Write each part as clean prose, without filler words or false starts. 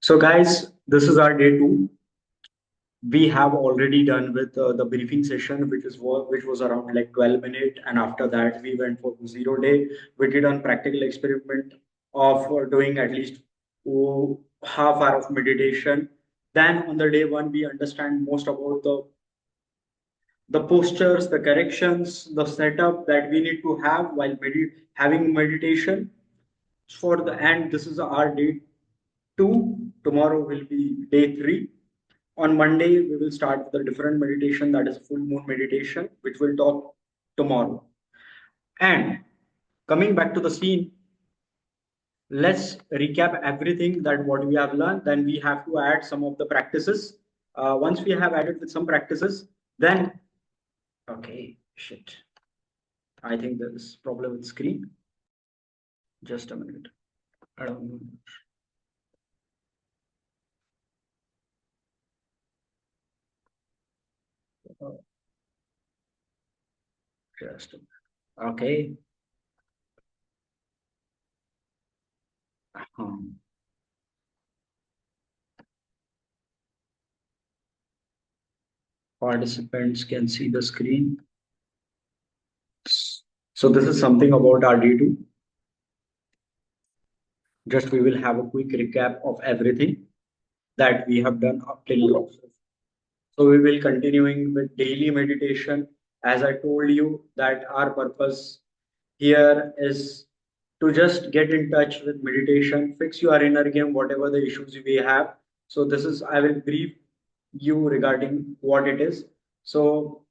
So, guys, this is our day two. We have already done with the briefing session, which was around like 12 minutes, and after that we went for the 0 day. We did on practical experiment of doing at least half hour of meditation. Then on the day one, we understand most about the postures, the corrections, the setup that we need to have while having meditation. For the end, this is our day two. Tomorrow will be day three. On Monday, we will start with a different meditation, that is full moon meditation, which we'll talk tomorrow. And coming back to the scene, let's recap everything that what we have learned. Then we have to add some of the practices. Once we have added with some practices, then okay, shit. I think there is problem with screen. Just a minute. I don't know. Just a minute. Okay. Um, Participants can see the screen. So this is something about our D2. Just we will have a quick recap of everything that we have done up till now. So we will continuing with daily meditation. As I told you that our purpose here is to just get in touch with meditation, fix your inner game, whatever the issues you may have. So this is, I will brief you regarding what it is. So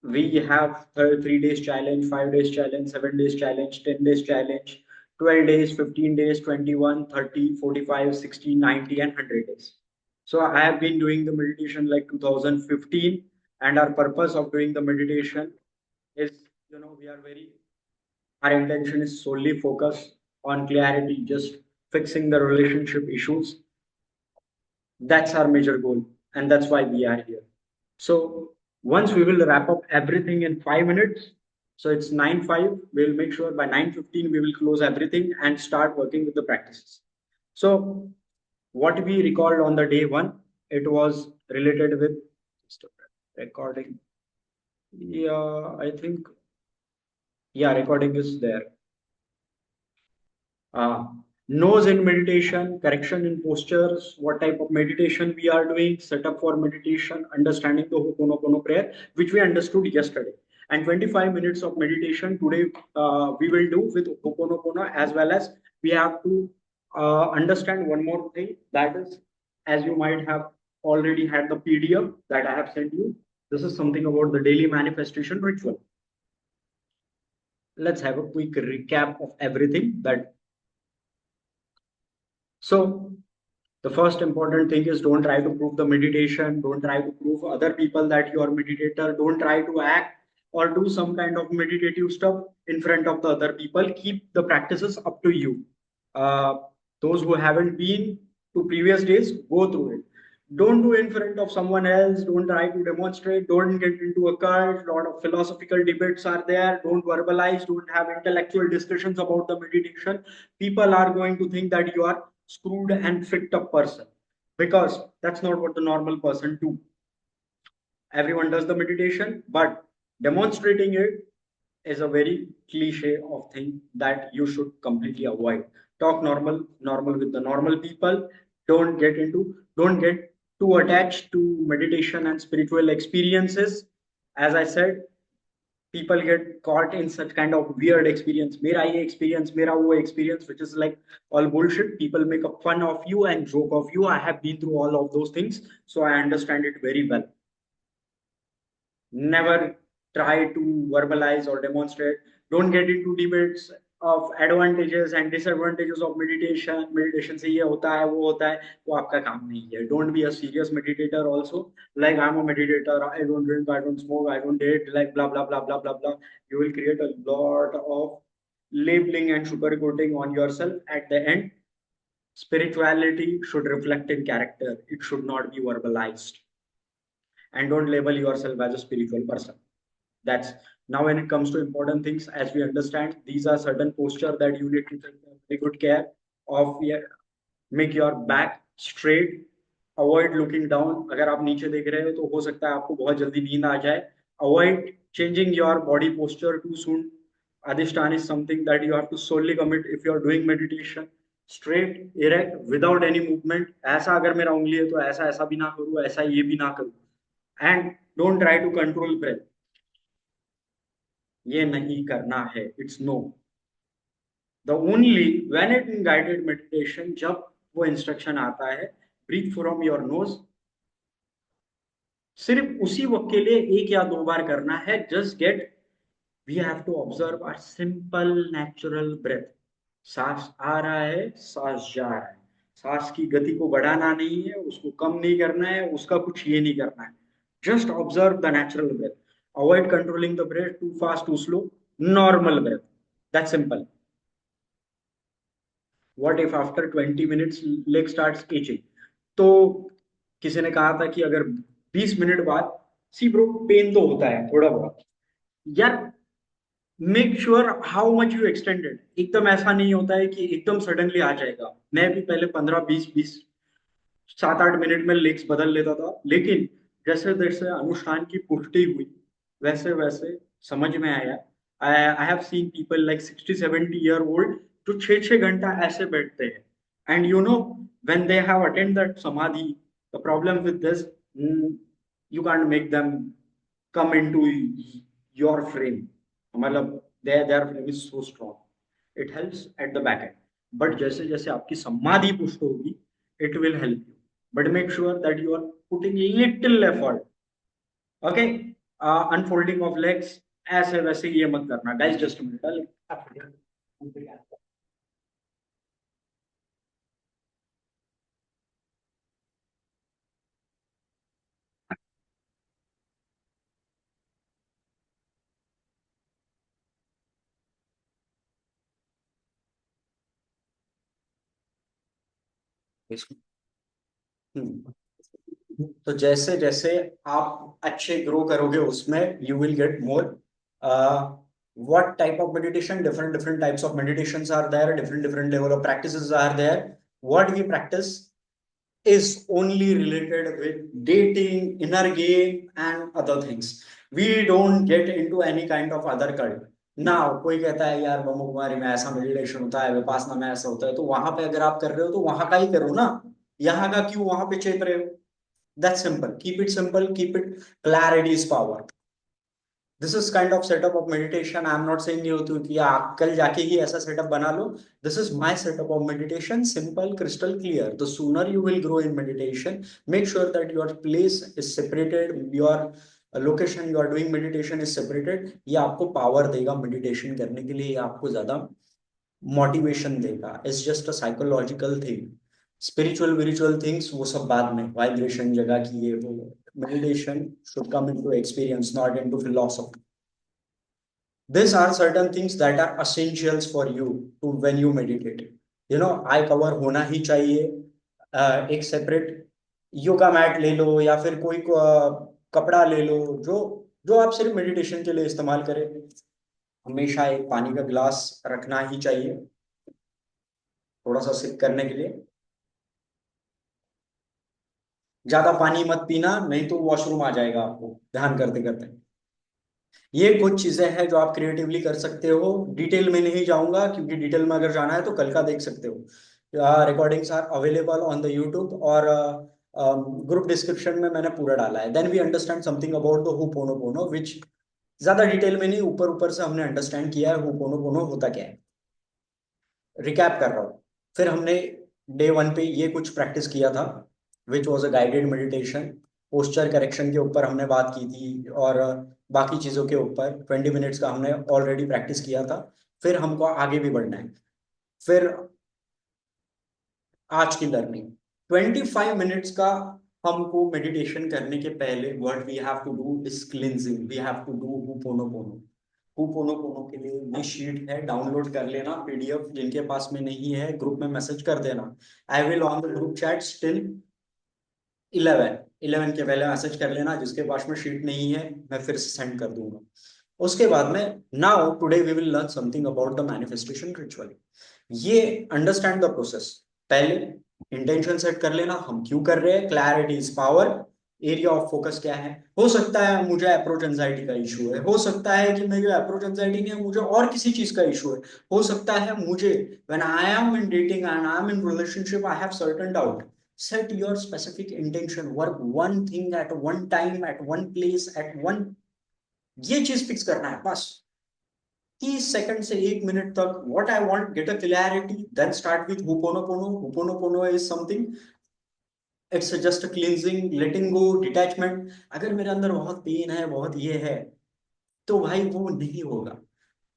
we have 3 days challenge, 5 days challenge, 7 days challenge, 10 days challenge, 12 days, 15 days, 21, 30, 45, 60, 90, and 100 days. So I have been doing the meditation like 2015, and our purpose of doing the meditation is, we are very, our intention is solely focused on clarity, just fixing the relationship issues. That's our major goal, and that's why we are here. So once we will wrap up everything in 5 minutes, so it's 9:05. We'll make sure by 9:15 we will close everything and start working with the practices. So what we recalled on the day one, it was related with just recording. Yeah, I think recording is there. Uh, Nose in meditation, correction in postures, what type of meditation we are doing, setup for meditation, understanding the Ho'oponopono prayer, which we understood yesterday. And 25 minutes of meditation today we will do with Ho'oponopono, as well as we have to understand one more thing, that is, as you might have already had the PDF that I have sent you. This is something about the daily manifestation ritual. Let's have a quick recap of everything that. So the first important thing is, don't try to prove the meditation, don't try to prove other people that you are meditator, don't try to act or do some kind of meditative stuff in front of the other people. Keep the practices up to you. uh, those who haven't been to previous days, go through it. Don't do in front of someone else, don't try to demonstrate, don't get into a cult. A lot of philosophical debates are there. Don't verbalize, don't have intellectual discussions about the meditation. People are going to think that you are screwed and fricked up person, because that's not what the normal person do. Everyone does the meditation, but demonstrating it is a very cliche of thing that you should completely avoid. Talk normal with the normal people. Don't get too attached to meditation and spiritual experiences. As I said, people get caught in such kind of weird experience, mera ye experience, mera wo experience, which is like all bullshit. People make a fun of you and joke of you. I have been through all of those things, so I understand it very well. Never try to verbalize or demonstrate. Don't get into debates of advantages and disadvantages of meditation से ये होता है वो होता है, वो आपका काम नहीं है. Don't be a serious meditator also, like I'm a meditator, I don't drink, I don't smoke, I don't date, like blah blah blah blah blah blah. You will create a lot of labeling and sugarcoating on yourself. At the end, spirituality should reflect in character, it should not be verbalized. And don't label yourself as a spiritual person. That's, now when it comes to important things, as we understand, these are certain posture that you need to take very good care of. Make your back straight, avoid looking down. अगर आप नीचे देख रहे हो तो हो सकता है आपको बहुत जल्दी नींद आ जाए. Avoid changing your body posture too soon. Adhisthana is something that you have to solely commit if you are doing meditation. Straight, erect, without any movement. ऐसा अगर मेरा उंगली है तो ऐसा ऐसा भी ना करूँ, ऐसा ये भी ना करूँ. And don't try to control breath. ये नहीं करना है. It's no. The only when it in guided meditation, जब वो इंस्ट्रक्शन आता है, breathe from your nose, सिर्फ उसी वक्त के लिए 1 या 2 बार करना है. Just get, we have to observe our simple natural breath. सांस आ रहा है, सांस जा रहा है. सांस की गति को बढ़ाना नहीं है, उसको कम नहीं करना है, उसका कुछ ये नहीं करना है. Just observe the natural breath. Avoid controlling the breath too fast, too slow. Normal breath. That's simple. What if after 20 minutes leg starts itching? तो किसी ने कहा था कि अगर 20 मिनट बाद, सी ब्रो, पेन तो होता है थोड़ा बहुत यार. Make sure how much you extended. एकदम ऐसा नहीं होता है कि एकदम सडनली आ जाएगा. मैं भी पहले 15-20 7-8 मिनट में लेग्स बदल लेता था, लेकिन जैसे जैसे अनुष्ठान की पुष्टि हुई वैसे वैसे समझ में आया. I have seen people like 60-70 year old जो 6-6 घंटा ऐसे बैठते हैं. And you know, when they have attend that samadhi, the problem with this, you can't make them come into your frame. मतलब their frame is so strong, it helps at the back end. But जैसे जैसे आपकी समाधि पुष्ट होगी, it will help you, but make sure that you are putting little effort. Okay. Unfolding of legs, ऐसे वैसे ये मत करना guys. Just a minute. तो जैसे जैसे आप अच्छे ग्रो करोगे उसमें, you will get more. what type of meditation? Different types of meditations are there, different level of practices are there. What we practice is only related with dating, inner game and other things. We don't get into any kind of other cult. Now कोई कहता है यार ब्रह्म कुमारी में ऐसा meditation होता है, विपासना में ऐसा होता है, तो वहां पे अगर आप कर रहे हो तो वहां का ही करो ना. यहाँ का क्यों वहां पे चेप रहे हो? That's simple. Keep it simple. Keep it. Clarity is power. This is kind of setup of meditation. I'm not saying you to कि आप कल जाके ही ऐसा setup बना लो. This is my setup of meditation. Simple, crystal clear. The sooner you will grow in meditation, make sure that your place is separated. Your location you are doing meditation is separated. ये आपको power देगा meditation करने के लिए. ये आपको ज़्यादा motivation देगा. It's just a psychological thing. Spiritual things वो सब बाद में, वाइब्रेशन जगह की ये वो. Meditation should come into experience, not into philosophy. These are certain things that are essentials for you to when you meditate. You know, eye cover होना ही चाहिए. एक सेपरेट योगा मैट ले लो या फिर कोई कपड़ा ले लो जो जो आप सिर्फ मेडिटेशन के लिए इस्तेमाल करें. हमेशा एक पानी का ग्लास रखना ही चाहिए थोड़ा सा सिप करने के लिए. ज्यादा पानी मत पीना, नहीं तो वॉशरूम आ जाएगा आपको ध्यान करते करते. ये कुछ चीजें हैं जो आप क्रिएटिवली कर सकते हो. डिटेल में नहीं जाऊंगा क्योंकि डिटेल में अगर जाना है तो कल का देख सकते हो. Recordings are available on the YouTube और ग्रुप डिस्क्रिप्शन में मैंने पूरा डाला है. Then we understand something about the Ho'oponopono which ज्यादा डिटेल में नहीं, ऊपर ऊपर से हमने अंडरस्टैंड किया है हुपोनोपोनो होता क्या है. रिकैप कर रहा हूँ. फिर हमने डे 1 पे ये कुछ प्रैक्टिस किया था which was a guided meditation. Posture correction के ऊपर हमने बात की थी और बाकी चीज़ों के ऊपर 20 मिनट्स का हमने ऑलरेडी प्रैक्टिस किया था. फिर हमको आगे भी बढ़ना है. फिर आज की लर्निंग 25 मिनट्स का. हमको मेडिटेशन करने के पहले what we have to do is cleansing. We have to do Ho'oponopono. Ho'oponopono के लिए ये शीट है, डाउनलोड कर लेना. पीडीएफ जिनके पास में नहीं है ग्रुप में मैसेज कर देना. I will on the group chat still 11 के पहले मैसेज कर लेना. जिसके पास में शीट नहीं है मैं फिर से सेंड कर दूंगा. उसके बाद में now today we will learn something about the manifestation ritual. ये अंडरस्टैंड द प्रोसेस. पहले इंटेंशन सेट कर लेना, हम क्यों कर रहे हैं, clarity is power, area of focus क्या है। हो सकता है मुझे अप्रोच एंजाइटी का इशू है, हो सकता है कि मुझे अप्रोच एंजाइटी नहीं है, मुझे और किसी चीज का इशू है, हो सकता है मुझे when I am in dating and I am in relationship I have certain doubt. Set your specific intention, work one thing at one time at one place at one, ये चीज फिक्स करना है बस। 30 सेकंड से 1 minute तक what I want, get a clarity, then start with Ho'oponopono. Ho'oponopono is something, it's just cleansing, letting go, detachment. अगर मेरे अंदर बहुत पेन है, बहुत ये है, तो भाई वो नहीं होगा।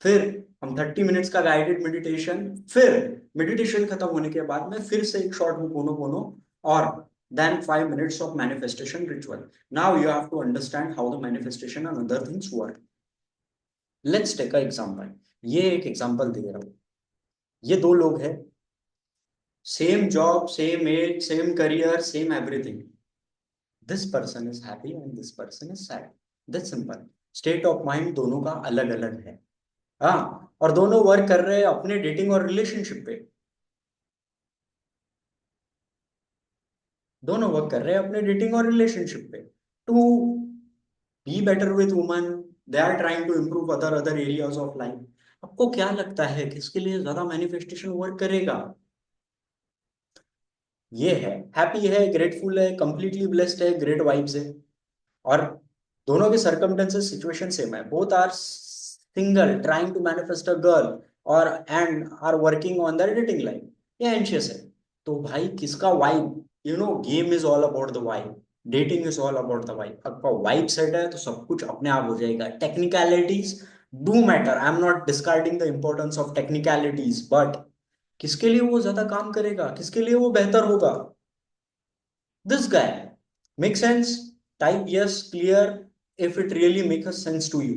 फिर हम 30 मिनट्स का गाइडेड मेडिटेशन, फिर मेडिटेशन खत्म होने के बाद में फिर से एक शॉर्ट हुपोनोपोनो, और then 5 minutes of manifestation ritual. Now you have to understand how the manifestation and other things work. Let's take a example, ये एक एग्जांपल दे रहा हूँ। ये दो लोग हैं, same job, same age, same career, same everything. This person is happy and this person is sad, that's simple. State of mind दोनों का अलग अलग है। हाँ, और दोनों वर्क कर रहे हैं अपने डेटिंग और रिलेशनशिप पे। दोनों वर्क कर रहे हैं अपने डेटिंग और रिलेशनशिप पे to be better with woman. They are trying to improve other other areas of life. आपको क्या लगता है किसके लिए ज्यादा मैनिफेस्टेशन वर्क करेगा? ये है, हैप्पी है, ग्रेटफुल है, कंप्लीटली ब्लेस्ड है, ग्रेट वाइब्स है, और दोनों के सर्कमस्टेंसेस सिचुएशन सेम है, both are single trying to manifest a girl और and are working on their dating life, ये एंशियस है। तो भाई किसका vibe, you know game is all about the vibe, dating is all about the vibe. आपका vibe set है तो सब कुछ अपने आप हो जाएगा। Technicalities do matter, I am not discarding the importance of technicalities, but किसके लिए वो ज्यादा काम करेगा, किसके लिए वो बेहतर होगा? This guy. Make sense? Type yes, clear, if it really makes a sense to you.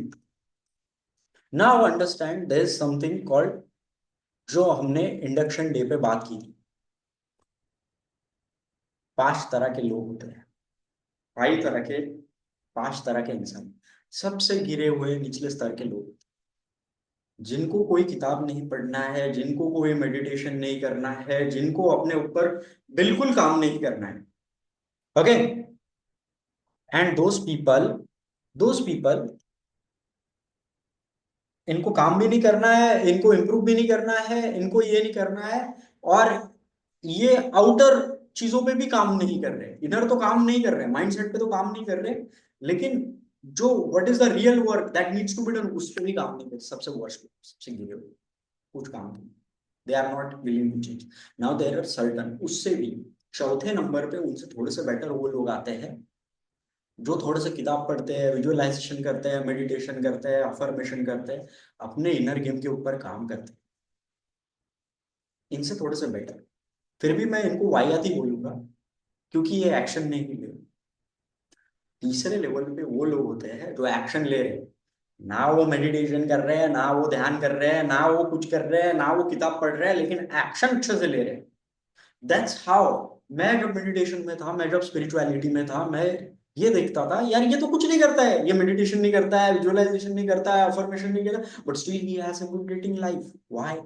Now understand there is something called, जो हमने इंडक्शन डे पे बात की थी, 5 तरह के लोग होते हैं, 5 तरह के, 5 तरह के इंसान। सबसे गिरे हुए निचले स्तर के लोग, जिनको कोई किताब नहीं पढ़ना है, जिनको कोई मेडिटेशन नहीं करना है, जिनको अपने ऊपर बिल्कुल काम नहीं करना है। ओके, एंड दोज पीपल, इनको काम भी नहीं करना है, इनको इम्प्रूव भी नहीं करना है, इनको ये नहीं करना है, और ये आउटर चीजों पे भी काम नहीं कर रहे, इधर तो काम नहीं कर रहे, माइंडसेट पे तो काम नहीं कर रहे, लेकिन जो what is the real work that needs to be done उस पे भी काम नहीं कर, सबसे वर्स्ट, सबसे गिरे हुए, कुछ काम नहीं, they are not willing to change. Now there are certain, उससे भी चौथे नंबर पे उनसे थोड़े से बेटर वो लोग आते हैं, जो थोड़े से किताब पढ़ते हैं, विजुअलाइजेशन करते हैं, मेडिटेशन करते हैं, अफर्मेशन करते हैं, अपने इनर गेम के ऊपर काम करते हैं, इनसे थोड़े से बेटर। फिर भी मैं इनको वाहियात ही बोलूंगा, क्योंकि ये एक्शन नहीं ले। तीसरे लेवल पे वो लोग होते हैं जो एक्शन ले रहे हैं, ना वो मेडिटेशन कर रहे हैं, ना वो ध्यान कर रहे हैं, ना वो कुछ कर रहे हैं, ना वो किताब पढ़ रहे हैं, लेकिन एक्शन अच्छे से ले रहे हैं। दैट्स हाउ, मैं जब मेडिटेशन में था, मैं जब स्पिरिचुअलिटी में था, मैं ये देखता था यार ये तो कुछ नहीं करता है, ये मेडिटेशन नहीं करता है, विजुअलाइजेशन नहीं करता है, अफर्मेशन नहीं करता, but still he has a good dating life. Why?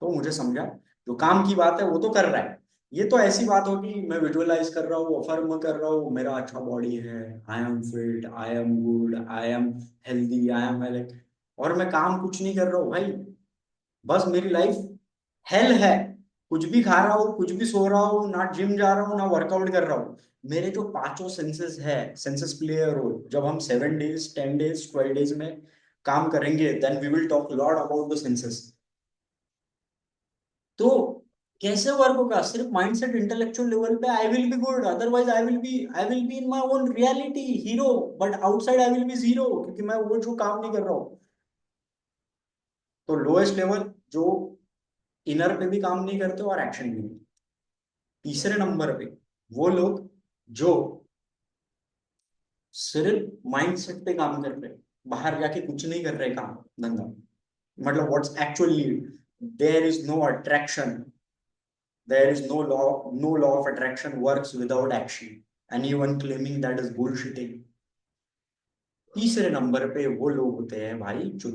तो मुझे समझा, जो काम की बात है वो तो कर रहा है। ये तो ऐसी बात होगी, मैं विजुअलाइज कर रहा हूँ, अफर्म कर रहा हूँ, मेरा अच्छा बॉडी है, I am fit, I am good, I am healthy, I am health, और मैं काम कुछ नहीं कर रहा हूँ भाई, बस मेरी लाइफ हेल है, कुछ भी खा रहा हूँ, कुछ भी सो रहा हूँ, ना जिम जा रहा हूँ, ना वर्कआउट कर रहा हूँ। मेरे जो पांचों सेंसेस है, सेंसेस प्ले अ रोल। जब हम 7 डेज, 10 डेज, 12 डेज में काम करेंगे, then we will talk lot about the senses. तो कैसे वर्क होगा? सिर्फ माइंडसेट इंटेलेक्चुअल लेवल पे I will be good, otherwise I will be in my own reality hero, but outside I will be zero, क्योंकि मैं वो जो काम नहीं कर रहा हूँ। तो लोएस्ट लेवल जो इनर पे भी काम नहीं करते और एक्शन भी नहीं। तीसरे नंबर पे वो लोग जो सिर्फ माइंडसेट पे काम कर रहे हैं, बाहर जाके कुछ नहीं कर रहे काम धंधा, मतलब what's actually, there is no attraction, there is no law of attraction works without action, anyone claiming that is bullshitting। तीसरे नंबर पे वो लोग होते हैं भाई जो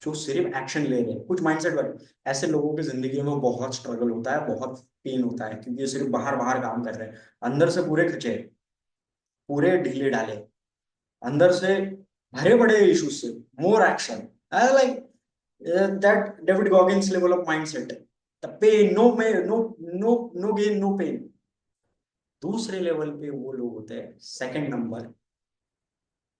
जो सिर्फ एक्शन ले रहे हैं, कुछ माइंडसेट वर्क, ऐसे लोगों की जिंदगी में बहुत स्ट्रगल होता है, बहुत पेन होता है, क्योंकि ये सिर्फ बाहर बाहर काम कर रहे हैं, अंदर से पूरे खिंचे, पूरे ढीले ढाले, अंदर से भरे पड़े इश्यूज से, more action, I like that David Goggins level of mindset, the pain no may no, no no gain no pain. दूसरे लेवल पे वो लोग होते हैं सेकंड नंबर,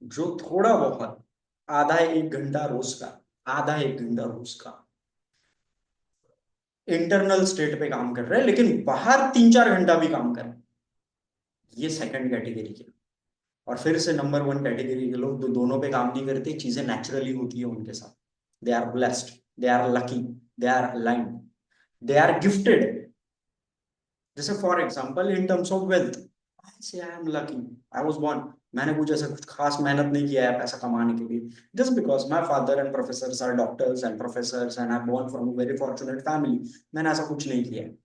जो थोड़ा बहुत आधा एक घंटा रोज का, आधा एक घंटा रोज का इंटरनल स्टेट पे काम कर रहे हैं, लेकिन बाहर 3-4 घंटा भी काम कर रहे हैं, ये सेकंड कैटेगरी के। और फिर से नंबर वन कैटेगरी के लोग जो दोनों पे काम नहीं करते, चीजें नेचुरली होती है उनके साथ, they are blessed, they are lucky, they are aligned, they are gifted. जैसे for example in terms of wealth, I am lucky, I was born, मैंने कुछ ऐसा कुछ खास मेहनत नहीं किया है पैसा कमाने के लिए, just because my father and professors are doctors and professors and I born from very fortunate family, मैंने ऐसा कुछ नहीं किया है।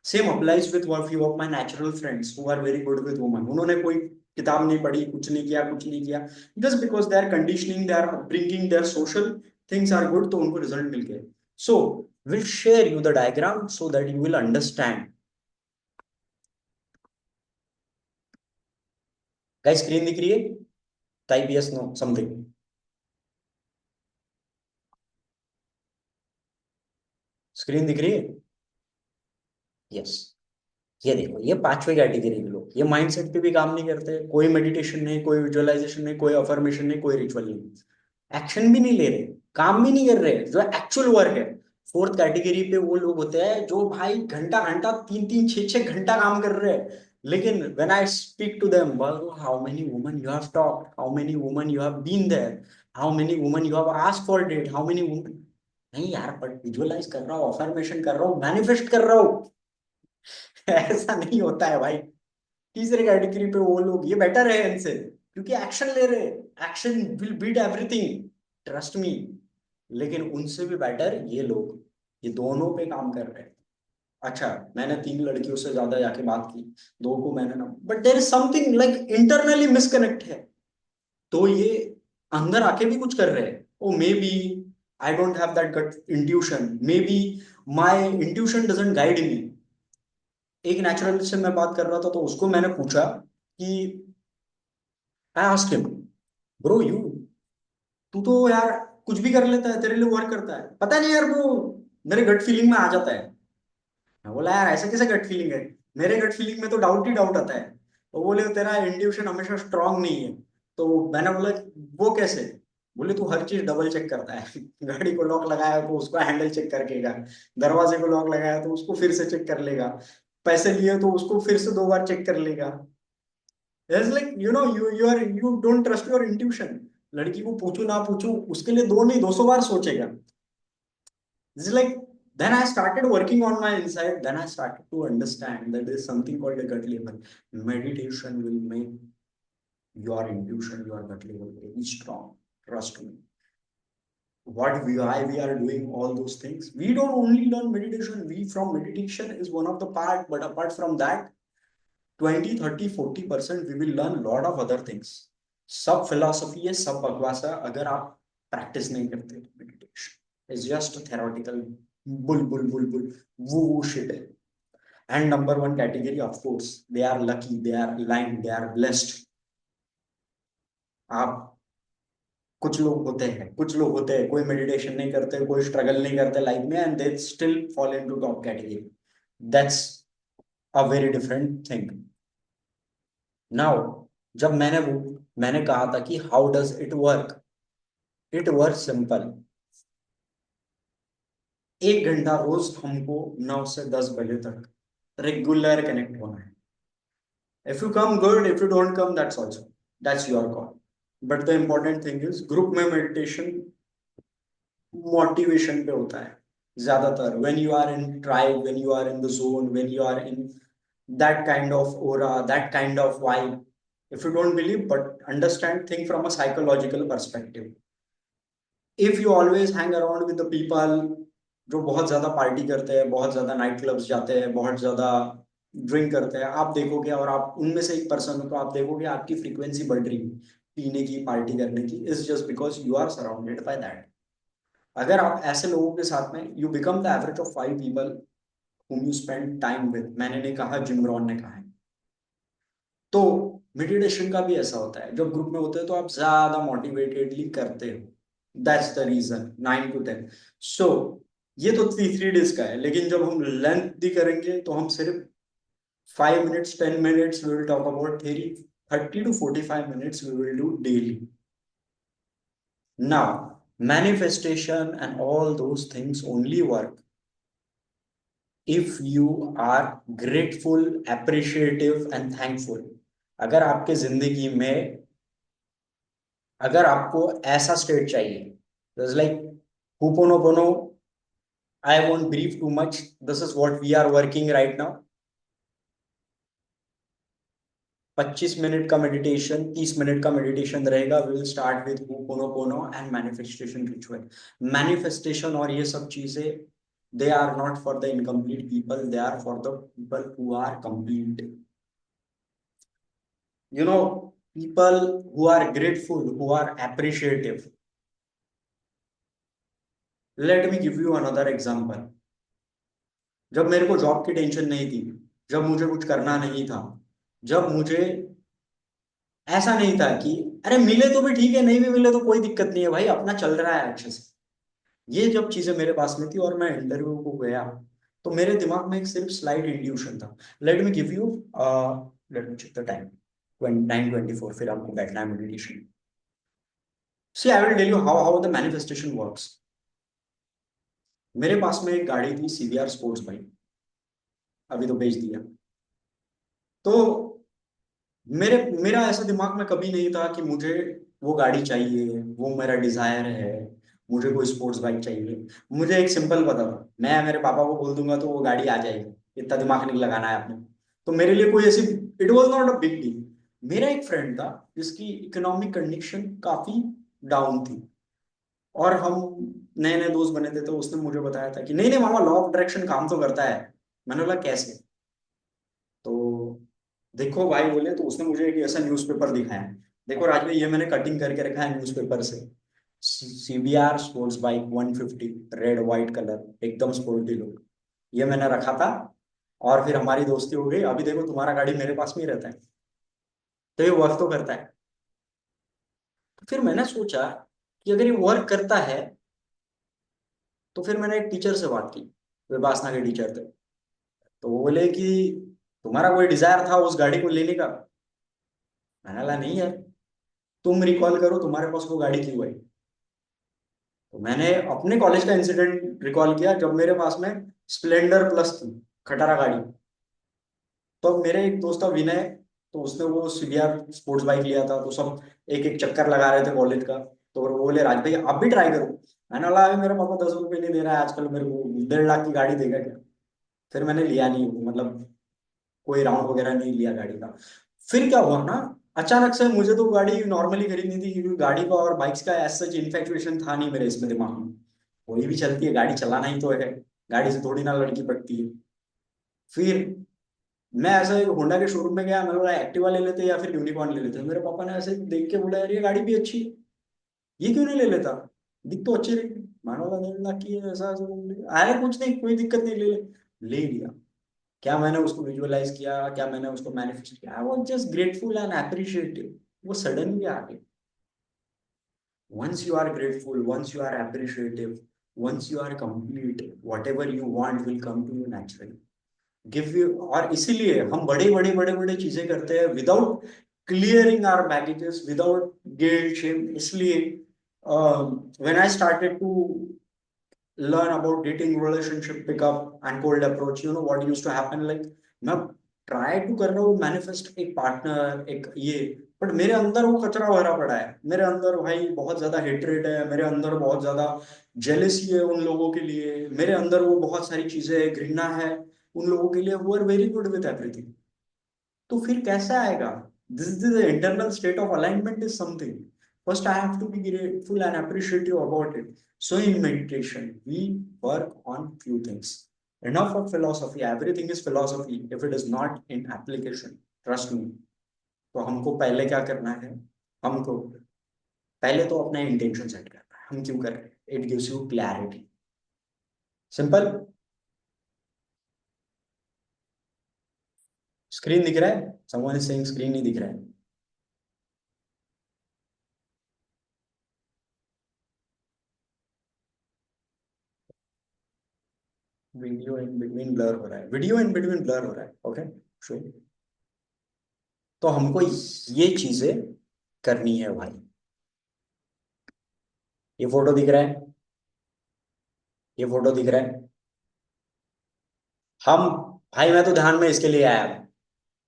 Same applies with few of my natural friends who are very good with woman, उन्होंने कोई किताब नहीं पढ़ी, कुछ नहीं किया, कुछ नहीं किया, just because they are conditioning, they are upbringing, their social things are good, तो उनको रिजल्ट मिल गए। So will share you the diagram so that you will understand. Guys screen दिख रही है? Type yes no something. Screen दिख रही है? यस। ये देखो, ये पांचवे कैटेगरी के लोग, ये माइंडसेट पे भी काम नहीं करते, कोई मेडिटेशन नहीं, कोई विजुअलाइजेशन नहीं, कोई अफर्मेशन नहीं, कोई रिचुअल नहीं, एक्शन भी नहीं ले रहे, काम भी नहीं कर रहे, जो एक्चुअल वर्क है। फोर्थ कैटेगरी पे वो लोग होते हैं जो भाई घंटा घंटा, 3-3, 6-6 घंटा काम कर रहे हैं, लेकिन when I speak to them, how many women you have talked, how many women you have been there, how many women you have asked for date, how many women, नहीं यार, बट विजुअलाइज कर रहा हूँ, affirmation कर रहा हूँ, manifest कर रहा हूँ। ऐसा नहीं होता है भाई। तीसरे कैटेगरी पे वो लोग, ये बेटर है इनसे, क्योंकि एक्शन ले रहे हैं, action will beat everything, trust me. लेकिन उनसे भी बेटर ये लोग, ये दोनों पे काम कर रहे हैं। अच्छा, मैंने 3 लड़कियों से ज्यादा जाके बात की, 2 को मैंने ना, but there is something like internally misconnect है, तो ये अंदर आके भी कुछ कर रहे हैं। Oh maybe I don't have that gut intuition, maybe my intuition doesn't guide me. एक नेचुरल से मैं बात कर रहा था, तो उसको मैंने पूछा कि, I asked him, bro you, तू तो यार कुछ भी कर लेता है, तेरे लिए वर्क करता है, पता नहीं यार वो मेरे गट फीलिंग में आ जाता है। मैं बोला यार ऐसा कैसे गट फीलिंग है, मेरे गट फीलिंग में तो डाउट ही डाउट आता है। तो बोले तेरा इंट्यूशन हमेशा स्ट्रांग नहीं है। तो मैंने बोला वो कैसे? बोले तू हर चीज डबल चेक करता है। गाड़ी को लॉक लगाया तो उसका हैंडल चेक करकेगा, दरवाजे को लॉक लगाया तो उसको फिर से चेक कर लेगा, पैसे लिए तो उसको फिर से 2 बार चेक कर लेगा। It's like you don't trust your intuition। लड़की को पूछू ना पूछू, उसके लिए 2 नहीं 200 बार सोचेगा। It's like, then I started working on my inside, then I started to understand that there is something called a gut level. Meditation will make your intuition, your gut level very strong, trust me। Why we are doing all those things, we don't only learn meditation, we from meditation is one of the part, but apart from that 20-30-40% we will learn lot of other things। सब philosophy है, सब बकवास है, अगर आप practice नहीं करते। Meditation is just theoretical, bull bull bull bull, वो शिट है। And number one category of course, they are lucky, they are line, they are blessed. आप, कुछ लोग होते हैं कोई मेडिटेशन नहीं करते, कोई स्ट्रगल नहीं करते लाइफ में, and they still fall into top category, that's a very different thing. Now, जब मैंने कहा था कि how does it work, it work simple. 1 घंटा रोज हमको 9 से 10 बजे तक रेगुलर कनेक्ट होना है। If you come good, if you don't come that's also, that's your call. But the important thing is group में मेडिटेशन मोटिवेशन पे होता है ज्यादातर, when you are in tribe, when you are in the zone, when you are in that kind of aura, that kind of vibe. If you don't believe, but understand, think from a psychological perspective. If you always hang around with the people जो बहुत ज्यादा party करते हैं, बहुत ज्यादा night clubs जाते हैं, बहुत ज्यादा ड्रिंक करते हैं, आप देखोगे, और आप उनमें से एक पर्सन हो, तो आप देखोगे आपकी फ्रीक्वेंसी बढ़ रही है पीने की, पार्टी करने की, is just because you are surrounded by that. अगर आप ऐसे लोगों के साथ में, you become the average of 5 people whom you spend time with, मैंने नहीं कहा, जिम रॉन ने कहा है। तो मेडिटेशन का भी ऐसा होता है, जब ग्रुप में होते हैं तो आप ज्यादा मोटिवेटेडली करते हो, दैट्स द रीजन 9 to 10। सो ये तो 3 days का है, लेकिन जब हम लेंथ दी करेंगे तो हम सिर्फ 5 minutes 10 minutes we will talk about theory, 30 to 45 minutes we will do daily। Now manifestation and all those things only work if you are grateful, appreciative and thankful। अगर आपके जिंदगी में, अगर आपको ऐसा स्टेट चाहिए, just like Ho'oponopono, I won't brief too much, this is what we are working right now. 25 minute का meditation, 30 minute का मेडिटेशन रहेगा। We will start with Ho'oponopono and manifestation ritual. Manifestation और ये सब चीजें, they are not for the incomplete people, they are for the people who are complete। you know, people who are grateful, who are appreciative। let me give you another example। जब मेरे को job की tension नहीं थी, जब मुझे कुछ करना नहीं था, जब मुझे ऐसा नहीं था कि अरे मिले तो भी ठीक है, नहीं भी मिले तो कोई दिक्कत नहीं है भाई, अपना चल रहा है अच्छे से, ये जब चीजें मेरे पास में थी और मैं इंटरव्यू को गया, तो मेरे दिमाग में एक सिर्फ स्लाइड इंट्यूशन था। Let me give you, let me check the time, 9:24, फिर आपको बैठना है meditation. See I will tell you how the manifestation works. मेरे पास में एक गाड़ी थी, सीबीआर स्पोर्ट्स बाइक, अभी तो बेच दिया। तो मेरे मेरा ऐसा दिमाग में कभी नहीं था कि मुझे वो गाड़ी चाहिए, वो मेरा डिजायर है, मुझे कोई स्पोर्ट्स बाइक चाहिए। मुझे एक सिंपल पता था, मैं मेरे पापा को बोल दूंगा तो वो गाड़ी आ जाएगी, इतना दिमाग नहीं लगाना है अपने। तो मेरे लिए कोई ऐसी, it was not a big deal. मेरा एक फ्रेंड था जिसकी इकोनॉमिक कंडीशन काफी डाउन थी, और हम नए नए दोस्त बने थे, तो उसने मुझे बताया था कि नहीं नहीं मामा, लॉ ऑफ डायरेक्शन काम तो करता है। मैंने बोला कैसे? तो देखो भाई बोले, तो उसने मुझे एक ऐसा न्यूज़पेपर दिखाया, देखो राज भाई, ये मैंने कटिंग करके रखा है न्यूज़पेपर से, CBR sports bike 150, red white colour, एकदम स्पोर्टी लुक, ये मैंने रखा था। और फिर हमारी दोस्ती हो गई, अभी देखो तुम्हारा गाड़ी मेरे पास में ही रहता है। तो ये वर्क तो करता है। तो फिर मैंने सोचा कि अगर ये वर्क करता है, तो फिर मैंने एक टीचर से बात की, विपासना के टीचर थे। तो वो बोले कि तुम्हारा कोई डिजायर था उस गाड़ी को लेने का? मैंने बोला नहीं यार, तुम रिकॉल करो तुम्हारे पास वो गाड़ी क्यों आई। तो मैंने अपने कॉलेज का इंसिडेंट रिकॉल किया, जब मेरे पास में स्प्लेंडर प्लस थी, खटारा गाड़ी। तो मेरे एक दोस्त था विनय, तो उसने वो सीबीआर स्पोर्ट्स बाइक लिया था, तो सब एक एक चक्कर लगा रहे थे कॉलेज का। तो वो बोले राज भाई आप भी ट्राई करो। मैंने बोला अभी मेरा पापा 10 रुपए नहीं दे रहा है आजकल, मेरे को 1.5 लाख की गाड़ी देगा क्या? फिर मैंने लिया नहीं, मतलब कोई राउंड वगैरह नहीं लिया गाड़ी का। फिर क्या हुआ ना, अचानक से मुझे तो गाड़ी नॉर्मली खरीदनी थी, क्योंकि गाड़ी का और बाइक्स का एज सच इन्फेक्चुएशन था नहीं मेरे इसमें दिमाग में। कोई भी चलती है गाड़ी, चलाना ही तो है, गाड़ी से थोड़ी ना लड़की पटती है। फिर मैं ऐसे होंडा के शोरूम में गया, मैंने बोला एक्टिवा ले लेते या फिर यूनिकॉर्न ले लेते। मेरे पापा ने ऐसे देख के बोला यार ये गाड़ी भी अच्छी है, ये क्यों नहीं ले लेता, दिख तो अच्छी रही। मैंने बोला 1.5 लाख की है, ऐसा ऐसा अरे कुछ नहीं, कोई दिक्कत नहीं, ले लिया। क्या मैंने उसको विजुअलाइज किया, क्या मैंने उसको मैनिफेस्ट किया, I was just grateful and appreciative, वो सडनली आ गई। once you are grateful, once you are appreciative, once you are complete, whatever you want will come to you naturally, give you। और इसीलिए हम बड़े बड़े चीजें करते हैं without clearing our baggages, without guilt shame. इसलिए when I started to learn about dating, relationship pickup and cold approach, you know what used to happen, like मैं ट्राई टू कर रहा हूँ मैनिफेस्ट एक पार्टनर, एक ये, बट मेरे अंदर वो कचरा भरा पड़ा है। मेरे अंदर भाई बहुत ज्यादा हेट्रेड है, मेरे अंदर बहुत ज्यादा जेलेसी है उन लोगों के लिए, मेरे अंदर वो बहुत सारी चीजें घृणा है उन लोगों के लिए, वो are very good with everything. तो फिर कैसे आएगा? This is the internal state of alignment is something. First I have to be grateful and appreciative about it. So in meditation we work on few things। enough of philosophy, everything is philosophy if it is not in application, trust me। तो हमको पहले क्या करना है, हमको पहले तो अपना इंटेंशन सेट करना है, हम क्यों कर रहे हैं। it gives you clarity. Simple. Screen दिख रहा है? someone is saying स्क्रीन नहीं दिख रहा है. वीडियो इन बिटवीन ब्लर हो रहा है, वीडियो इन बिटवीन ब्लर हो रहा है. Okay sure. तो हमको ये चीजें करनी है भाई. ये फोटो दिख रहा है? ये फोटो दिख रहा है? हम भाई मैं तो ध्यान में इसके लिए आया था.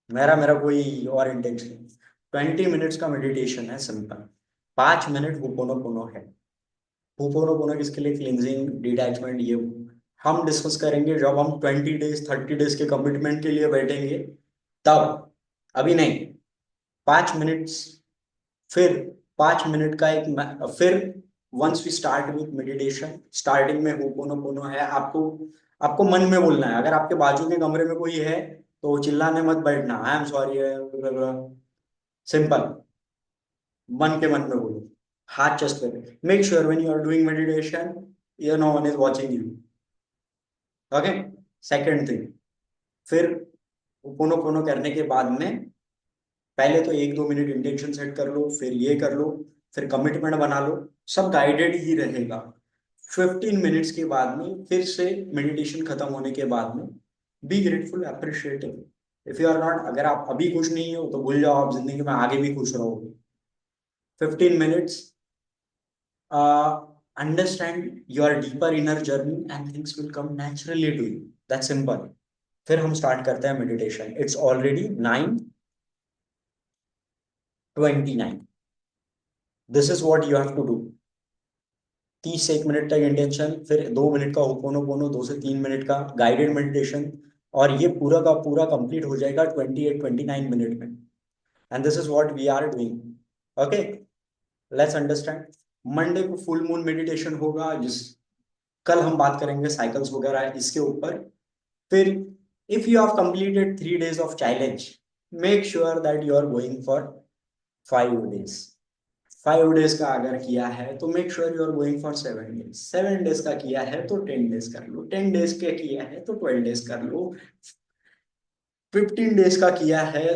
मेरा मेरा कोई और इंटेंशन नहीं. 20 मिनट्स का मेडिटेशन है सिंपल. 5 मिनट हुपोनोपोनो है. हुपोनोपोनो किसके लिए? Cleansing, detachment. ये हम डिस्कस करेंगे जब हम 20 डेज 30 डेज के कमिटमेंट के लिए बैठेंगे तब. अभी नहीं. 5 मिनट्स. फिर 5 मिनट का एक फिर once we start with meditation, starting में होपोनोपोनो है. आपको आपको मन में बोलना है. अगर आपके बाजू के कमरे में कोई है तो चिल्लाने मत बैठना, आई एम सॉरी. सिंपल. मन के मन में बोलो. हाथ चेस्ट पे. Make sure when you are doing meditation no one is watching you. Okay. Second thing. फिर होपोनोपोनो करने के बाद में पहले तो 1-2 मिनट इंटेंशन सेट कर लो, फिर ये कर लो, फिर कमिटमेंट बना लो. सब गाइडेड ही रहेगा. 15 मिनट्स के बाद में फिर से मेडिटेशन खत्म होने के बाद में be grateful, appreciative. If you are not, अगर आप अभी खुश नहीं हो तो भूल जाओ, आप जिंदगी में आगे भी खुश रहोगे. 15 minutes. Understand your deeper inner journey and things will come naturally to you. That simple. फिर हम स्टार्ट करते हैं meditation. It's already 9:29. This is what you have to do. 30 से 1 मिनट तक इंटेंशन, फिर 2 मिनट का होपोनोपोनो, 2 से 3 मिनट का गाइडेड मेडिटेशन. और ये पूरा का पूरा कंप्लीट हो जाएगा 28-29 मिनट में. And this is what we are doing. Okay. Let's understand. Monday को फुल मून मेडिटेशन होगा, जिस कल हम बात करेंगे साइकिल्स वगैरह इसके ऊपर. फिर if you have completed 3 days of challenge, make sure that you are going for 5 days. 5 days का अगर किया है तो make sure you are going for 7 days. 7 days का किया है तो 10 days कर लो. 10 days के किया है तो 12 days कर लो. 15 days का किया है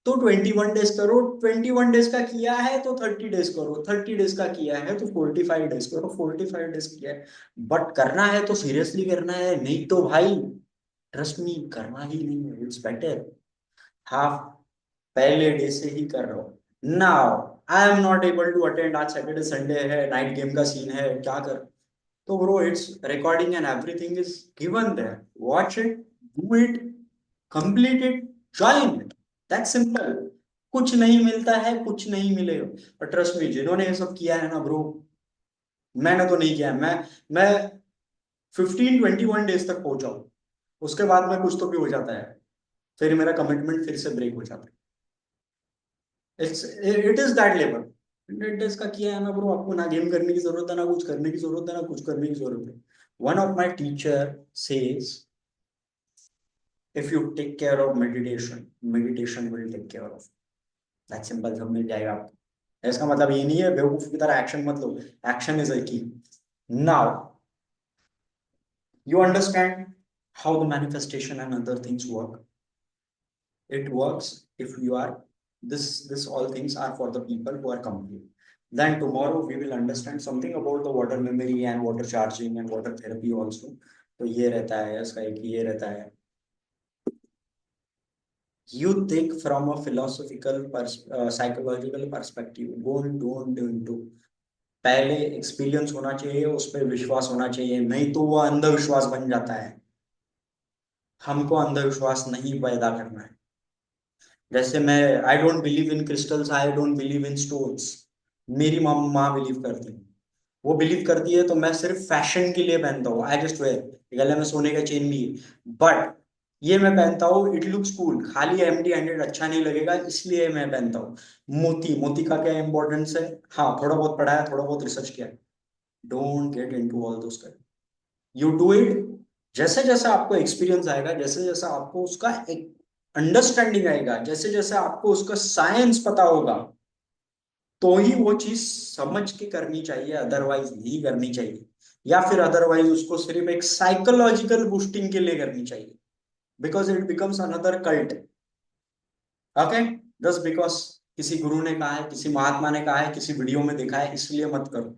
तो 21 days करो. 21 days का किया है तो 30 days करो. 30 days का किया है तो 45 days करो. 45 days किया है. बट करना है तो सीरियसली करना है, नहीं तो भाई ट्रस्ट मी करना ही नहीं है. इट्स बेटर हाफ पहले डे से ही कर रहा हूँ. Now I am not able to attend, आज सैटरडे संडे है, नाइट गेम का सीन है, क्या कर. तो bro it's recording and everything is given there. Watch it, do it, complete it, join it. That's simple. कुछ नहीं मिलता है, कुछ नहीं मिलेगा. और ट्रस्ट मी, जिन्होंने ये सब किया है ना ब्रो, मैंने तो नहीं किया है. मैं 15-21 days तक पहुंचा हूं. उसके बाद में कुछ तो भी हो जाता है, फिर मेरा कमिटमेंट फिर से ब्रेक हो जाता है. It is that level. 100 days का किया है ना ब्रो, आपको ना गेम करने की जरूरत है, ना कुछ करने की जरूरत है, ना कुछ करने की जरूरत है. One of my teacher says, if you take care of meditation, meditation will take care of. That simple. सब मिल जाएगा आपको. इसका मतलब ये नहीं है बेवकूफ की तरह एक्शन मत लो. एक्शन इज अ की. Now you understand how the manifestation and other things work. It works if you are this all things are for the people who are complete. Then tomorrow we will understand something about the water memory and water charging and water therapy also. तो ये रहता है इसका एक ये रहता है. You think from a philosophical psychological perspective. Don't do. पहले एक्सपीरियंस होना चाहिए, उस पर विश्वास होना चाहिए, नहीं तो वो अंधविश्वास बन जाता है. हमको अंधविश्वास नहीं पैदा करना है. जैसे मैं I don't believe in crystals, I don't believe in stones. मेरी माँ बिलीव करती है. वो बिलीव करती है तो मैं सिर्फ फैशन के लिए पहनता हूँ. I just wear. गले में सोने का चेन भी है, बट ये मैं पहनता हूँ, इट लुक्स कूल. खाली एम्प्टी हैंडेड अच्छा नहीं लगेगा, इसलिए मैं पहनता हूँ. मोती, मोती का क्या इंपॉर्टेंस है? हाँ, थोड़ा बहुत पढ़ा है, थोड़ा बहुत रिसर्च किया है. Don't get into all those. You do it. जैसे जैसे आपको एक्सपीरियंस आएगा, जैसे जैसे आपको उसका एक अंडरस्टैंडिंग आएगा, जैसे जैसे आपको उसका साइंस पता होगा, तो ही वो चीज समझ के करनी चाहिए, अदरवाइज नहीं करनी चाहिए. या फिर अदरवाइज उसको सिर्फ एक साइकोलॉजिकल बूस्टिंग के लिए करनी चाहिए, because it becomes another cult. Okay, just because किसी गुरु ने कहा है, किसी महात्मा ने कहा है, किसी वीडियो में देखा है, इसलिए मत करो।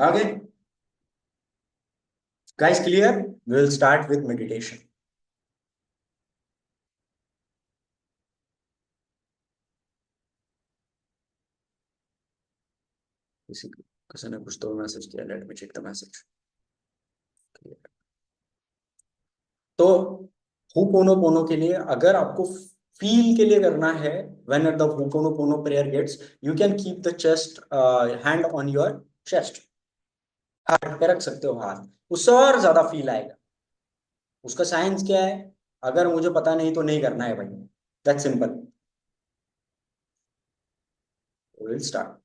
Okay guys, clear? We will start with meditation. किसी ने कुछ तो मैसेज किया, let me check the message. तो हुपोनोपोनो के लिए अगर आपको फील के लिए करना है, when the Ho'oponopono prayer gets, you can keep the chest hand on your chest, heart पे रख सकते हो हाथ, उससे और ज्यादा फील आएगा। उसका साइंस क्या है, अगर मुझे पता नहीं तो नहीं करना है भाई, that simple. Will start.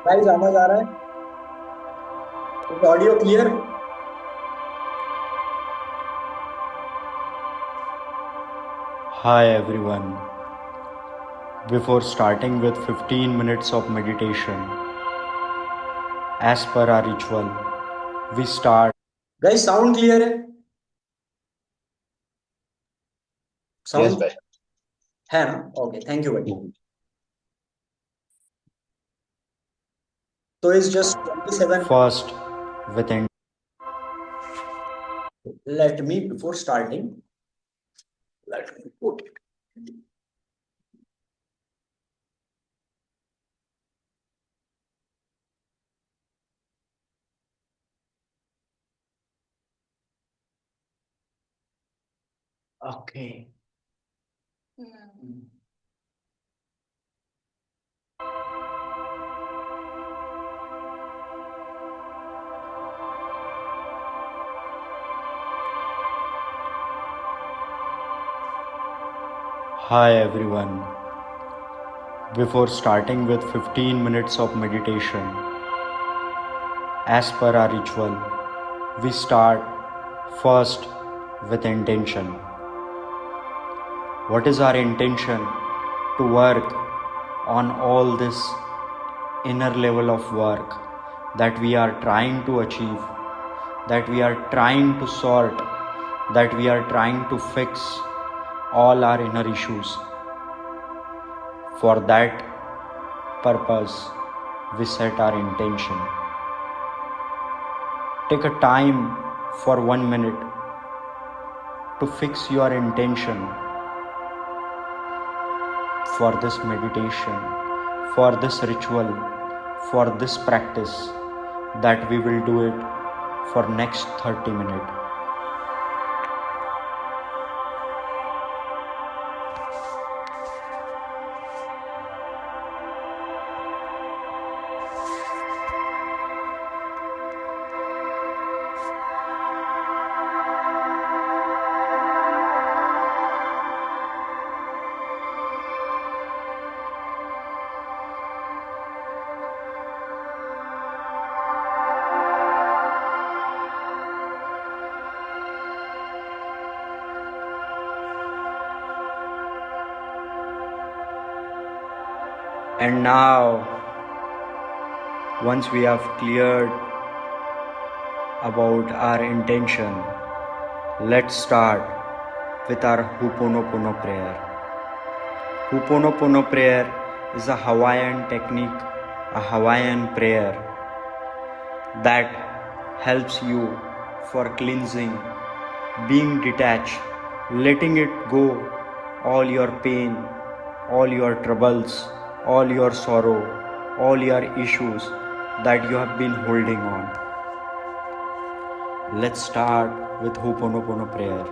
Guys आवाज आ रहा है? Audio clear? Hi everyone. Before starting with 15 minutes of meditation, as per our ritual, we start. Guys sound clear है? यस साउंड भाई। है ना? ओके, थैंक यू भाई। तो is just 27। First, within. Let me, before starting, let me put it. Okay. Hi everyone. Before starting with 15 minutes of meditation, as per our ritual, we start first with intention. What is our intention? To work on all this inner level of work that we are trying to achieve, that we are trying to sort, that we are trying to fix all our inner issues. For that purpose, we set our intention. Take a time for 1 minute to fix your intention for this meditation, for this ritual, for this practice, that we will do it for next 30 minutes. And now, once we have cleared about our intention, let's start with our Ho'oponopono prayer. Ho'oponopono prayer is a Hawaiian technique, a Hawaiian prayer that helps you for cleansing, being detached, letting it go, all your pain, all your troubles, all your sorrow, all your issues that you have been holding on. Let's start with Ho'oponopono prayer.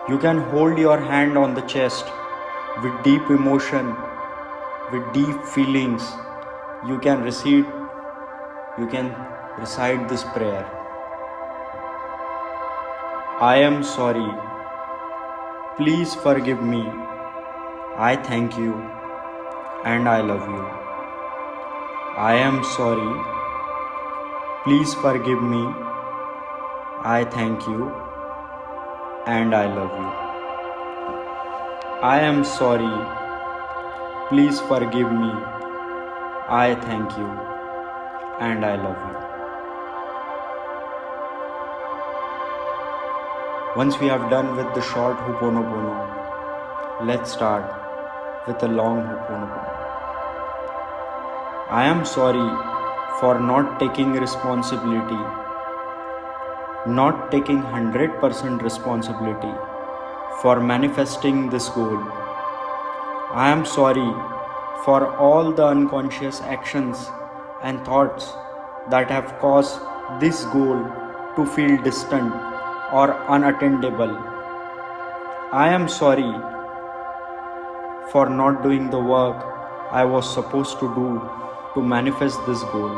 You can hold your hand on the chest with deep emotion, with deep feelings. You can recite this prayer. I am sorry. Please forgive me. I thank you and I love you. I am sorry. Please forgive me. I thank you and I love you. I am sorry. Please forgive me. I thank you and I love you. Once we have done with the short Ho'oponopono, let's start with the long Ho'oponopono. I am sorry for not taking responsibility, not taking 100% responsibility for manifesting this goal. I am sorry for all the unconscious actions and thoughts that have caused this goal to feel distant or unattainable. I am sorry for not doing the work I was supposed to do to manifest this goal.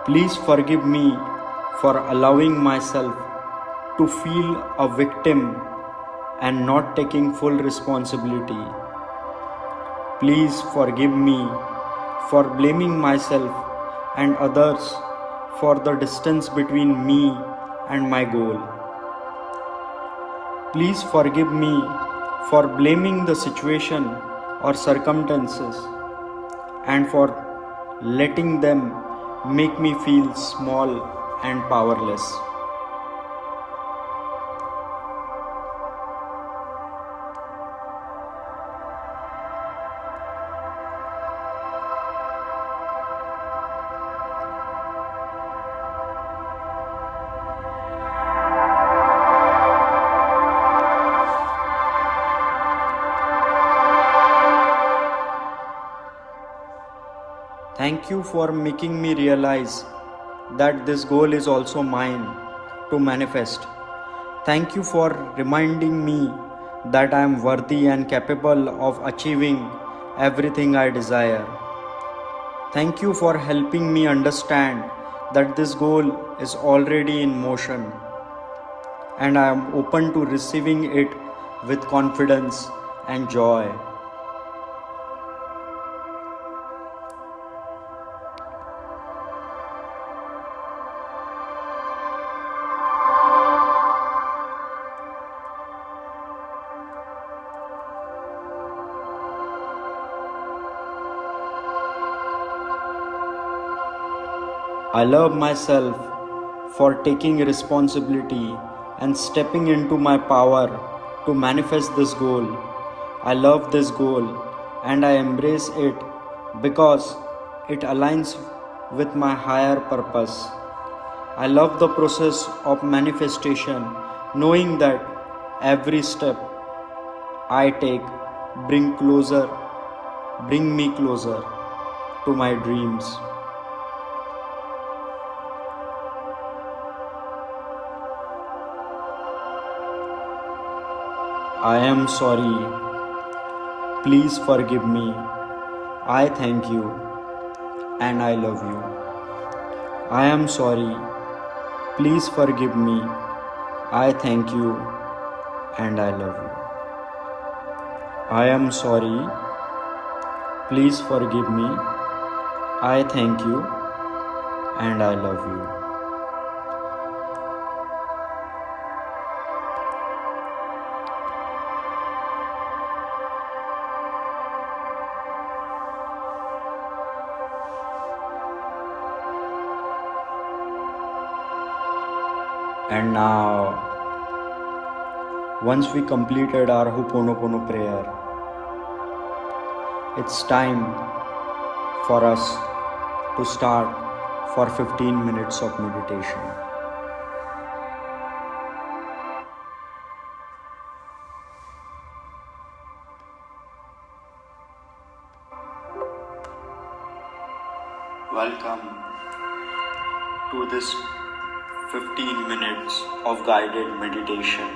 Please forgive me for allowing myself to feel a victim and not taking full responsibility. Please forgive me for blaming myself and others for the distance between me and my goal. Please forgive me for blaming the situation or circumstances and for letting them make me feel small and powerless. Thank you for making me realize that this goal is also mine to manifest. Thank you for reminding me that I am worthy and capable of achieving everything I desire. Thank you for helping me understand that this goal is already in motion and I am open to receiving it with confidence and joy. I love myself for taking responsibility and stepping into my power to manifest this goal. I love this goal and I embrace it because it aligns with my higher purpose. I love the process of manifestation, knowing that every step I take bring me closer to my dreams. I am sorry. Please forgive me. I thank you and I love you. I am sorry. Please forgive me. I thank you and I love you. I am sorry. Please forgive me. I thank you and I love you. And now, once we completed our Ho'oponopono prayer, it's time for us to start for 15 minutes of meditation. Welcome to this 15 minutes of guided meditation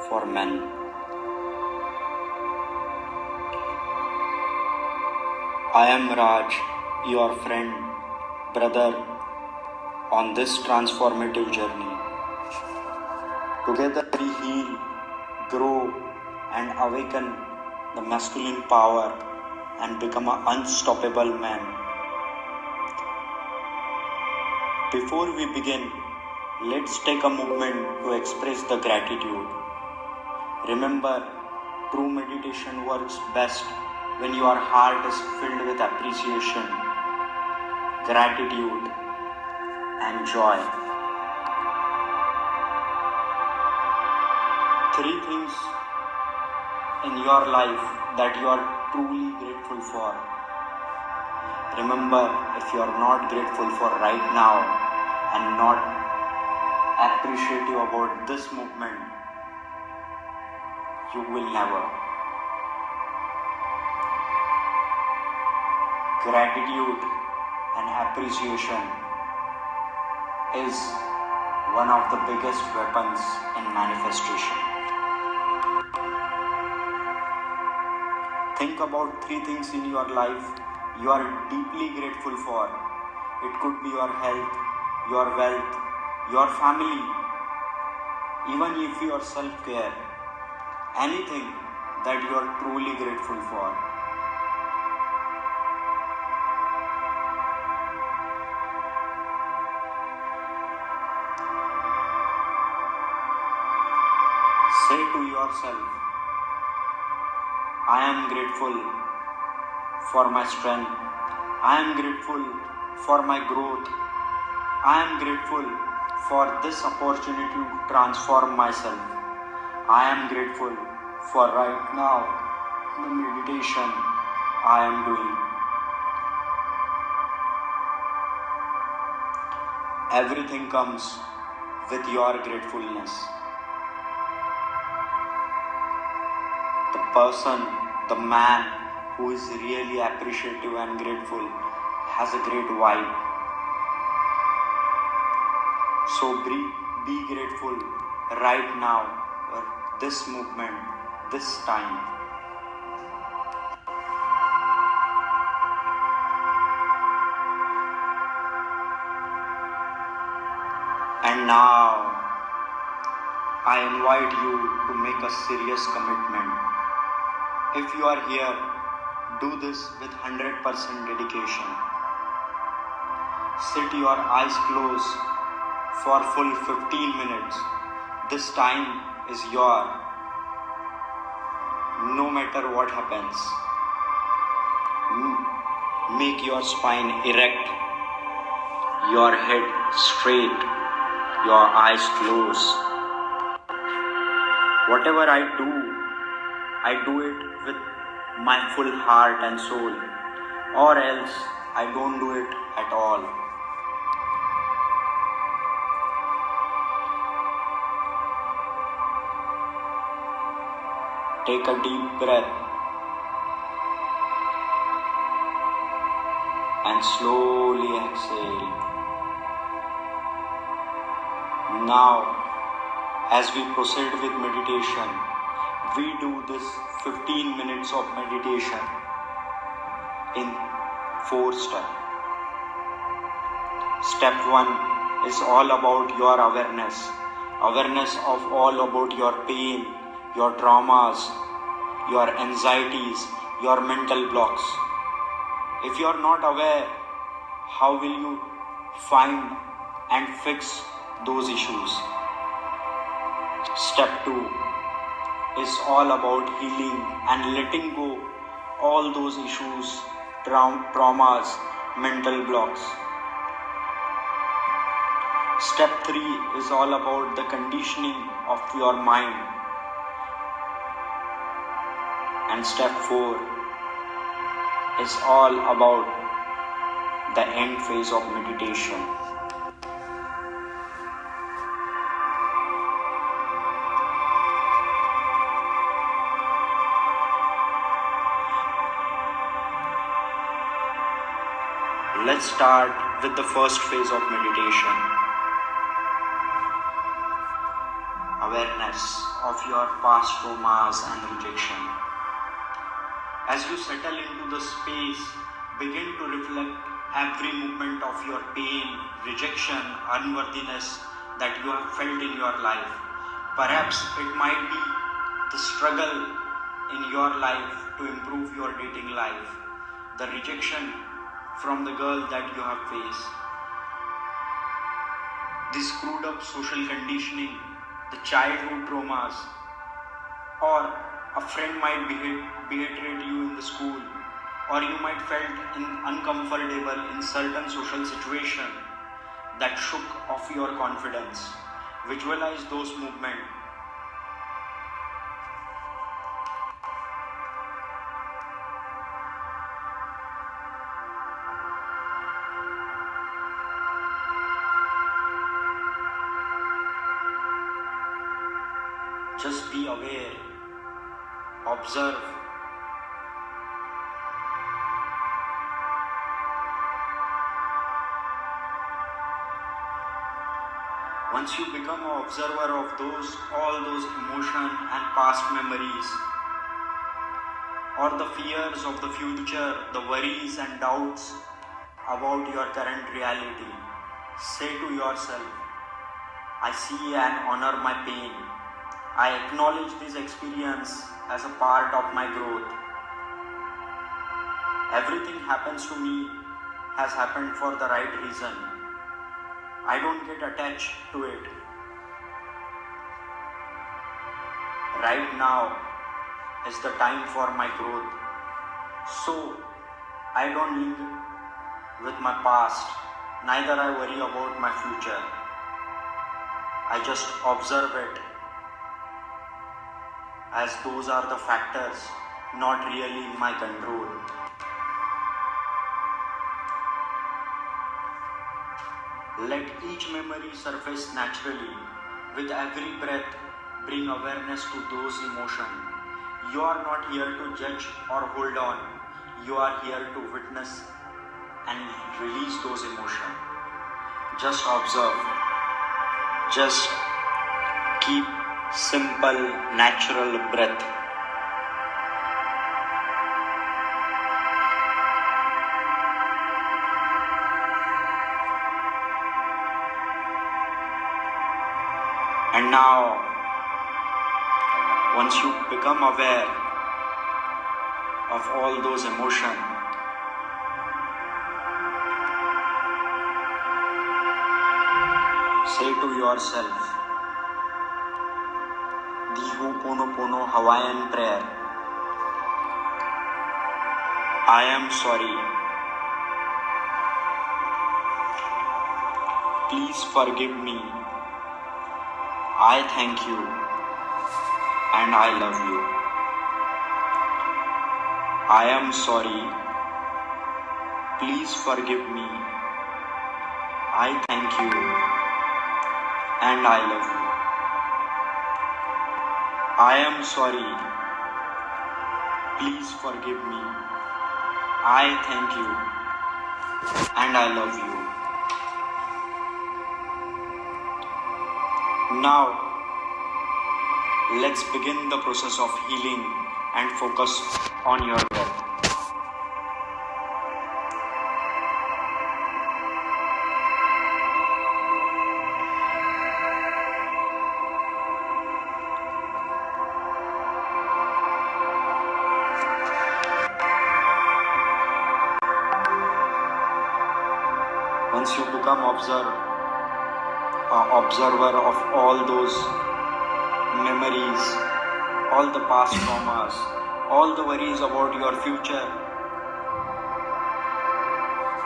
for men. I am Raj, your friend, brother, on this transformative journey. Together we heal, grow, and awaken the masculine power and become an unstoppable man. Before we begin, let's take a moment to express the gratitude. Remember, true meditation works best when your heart is filled with appreciation, gratitude, and joy. 3 things in your life that you are truly grateful for. Remember, if you are not grateful for right now and not appreciative about this movement, you will never. Gratitude and appreciation is one of the biggest weapons in manifestation. Think about 3 things in your life you are deeply grateful for. It could be your health, your wealth, your family, even if your self-care, anything that you are truly grateful for. Say to yourself, I am grateful for my strength. I am grateful for my growth. I am grateful for this opportunity to transform myself. I am grateful for right now the meditation I am doing. Everything comes with your gratefulness. The person, the man who is really appreciative and grateful has a great vibe. So be grateful right now, this movement, this time. And now, I invite you to make a serious commitment. If you are here, do this with 100% dedication. Sit your eyes closed for full 15 minutes. This time is yours. No matter what happens. Make your spine erect, your head straight, your eyes closed. Whatever I do it with my full heart and soul, or else I don't do it at all. Take a deep breath and slowly exhale. Now, as we proceed with meditation, we do this 15 minutes of meditation in 4 steps. Step 1 is all about your awareness. Awareness of all about your pain, your traumas, your anxieties, your mental blocks. If you are not aware, how will you find and fix those issues? Step 2 is all about healing and letting go all those issues, traumas, mental blocks. Step 3 is all about the conditioning of your mind. And step 4 is all about the end phase of meditation. Let's start with the first phase of meditation. Awareness of your past traumas and rejection. As you settle into the space, begin to reflect every movement of your pain, rejection, unworthiness that you have felt in your life. Perhaps it might be the struggle in your life to improve your dating life, the rejection from the girl that you have faced. the screwed up social conditioning, the childhood traumas, or a friend might betrayed you in the school, or you might felt uncomfortable in certain social situation that shook off your confidence. Visualize those movements. Just be aware, observe. Once you become an observer of all those emotions and past memories, or the fears of the future, the worries and doubts about your current reality, say to yourself, I see and honor my pain. I acknowledge this experience as a part of my growth. Everything happens to me has happened for the right reason. I don't get attached to it. Right now is the time for my growth. So I don't live with my past, neither I worry about my future. I just observe it, as those are the factors not really in my control. Let each memory surface naturally. With every breath, bring awareness to those emotions. You are not here to judge or hold on. You are here to witness and release those emotions. Just observe. Just keep simple, natural breath. And now, once you become aware of all those emotions, say to yourself the Ho'oponopono Hawaiian prayer. I am sorry. Please forgive me. I thank you and I love you. I am sorry. Please forgive me. I thank you and I love you. I am sorry. Please forgive me. I thank you and I love you. Now, let's begin the process of healing and focus on your breath. Once you become observer of all those memories, all the past traumas, all the worries about your future,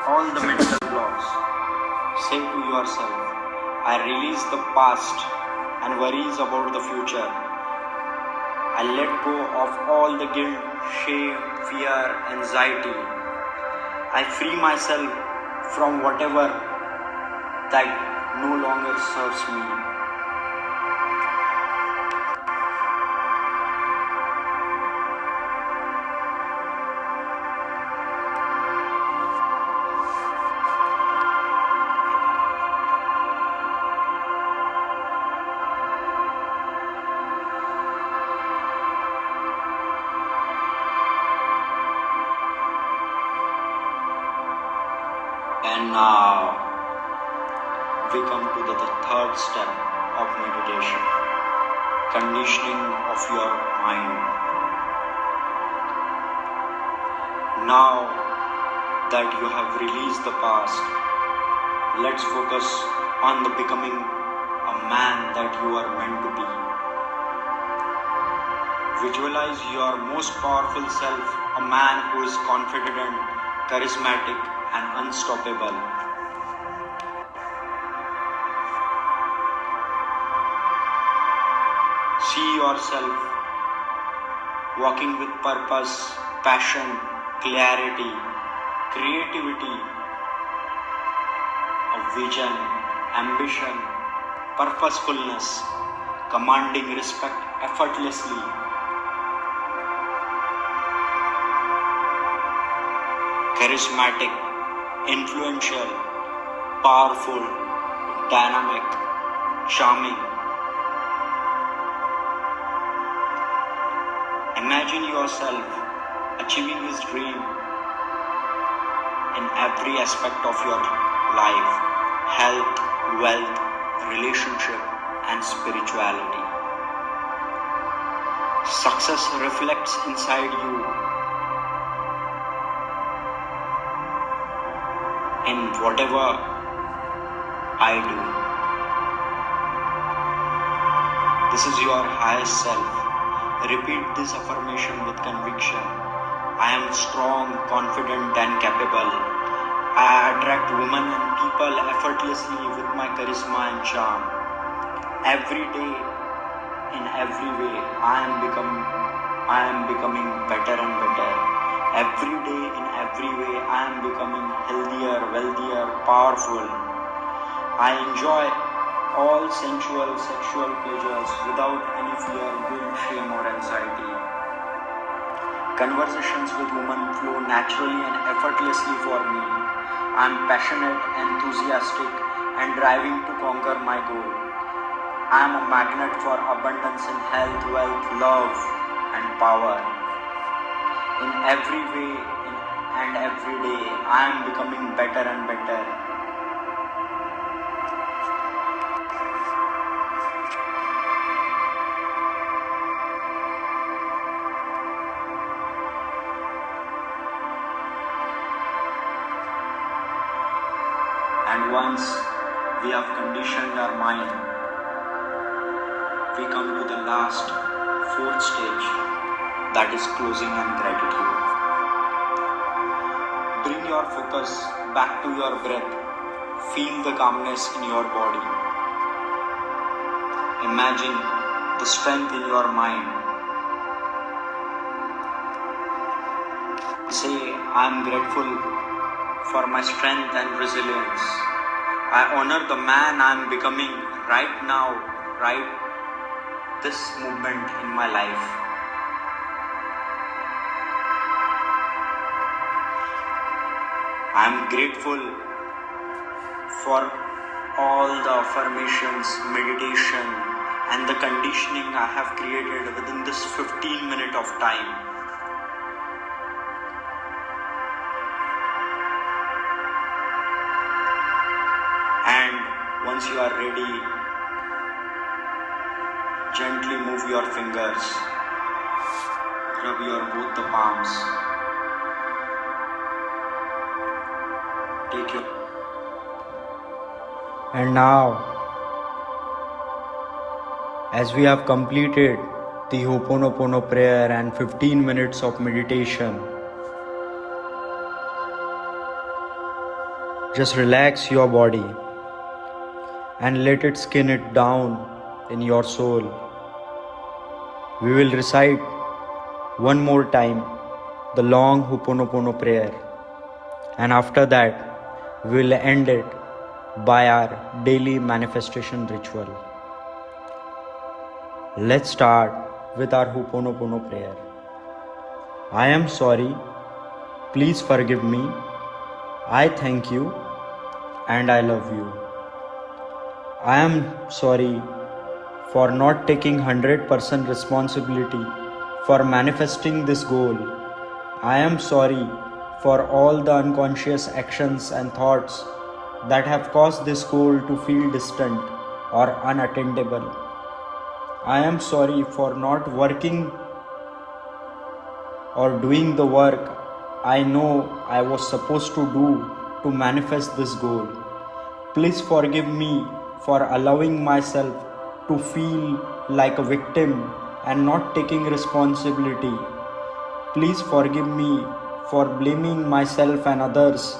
all the mental blocks, say to yourself, I release the past and worries about the future. I let go of all the guilt, shame, fear, anxiety. I free myself from whatever that no longer serves me. And now we come to the third step of meditation, conditioning of your mind. Now that you have released the past, let's focus on the becoming a man that you are meant to be. Visualize your most powerful self, a man who is confident, charismatic, and unstoppable. See yourself walking with purpose, passion, clarity, creativity, a vision, ambition, purposefulness, commanding respect effortlessly. Charismatic, influential, powerful, dynamic, charming. Imagine yourself achieving this dream in every aspect of your life: health, wealth, relationship, and spirituality. Success reflects inside you in whatever I do. This is your highest self. Repeat this affirmation with conviction. I am strong, confident, and capable. I attract women and people effortlessly with my charisma and charm. Every day, in every way, I am becoming better and better. Every day, in every way, I am becoming healthier, wealthier, powerful. I enjoy all sensual, sexual pleasures without any fear, guilt, shame, or anxiety. Conversations with women flow naturally and effortlessly for me. I am passionate, enthusiastic, and driving to conquer my goal. I am a magnet for abundance in health, wealth, love, and power. In every way and every day, I am becoming better and better. And once we have conditioned our mind, we come to the last, fourth stage, that is closing and gratitude. Bring your focus back to your breath. Feel the calmness in your body. Imagine the strength in your mind. Say, I am grateful for my strength and resilience. I honor the man I am becoming right now, right this moment in my life. I am grateful for all the affirmations, meditation, and the conditioning I have created within this 15 minutes of time. And once you are ready, gently move your fingers, rub your both the palms. Take your. And now, as we have completed the Ho'oponopono prayer and 15 minutes of meditation, just relax your body and let it skin it down in your soul. We will recite one more time the long Ho'oponopono prayer, and after that we will end it by our daily manifestation ritual. Let's start with our Ho'oponopono prayer. I am sorry, please forgive me, I thank you, and I love you. I am sorry for not taking 100% responsibility for manifesting this goal. I am sorry for all the unconscious actions and thoughts that have caused this goal to feel distant or unattainable. I am sorry for not working or doing the work I know I was supposed to do to manifest this goal. Please forgive me for allowing myself to feel like a victim and not taking responsibility. Please forgive me for blaming myself and others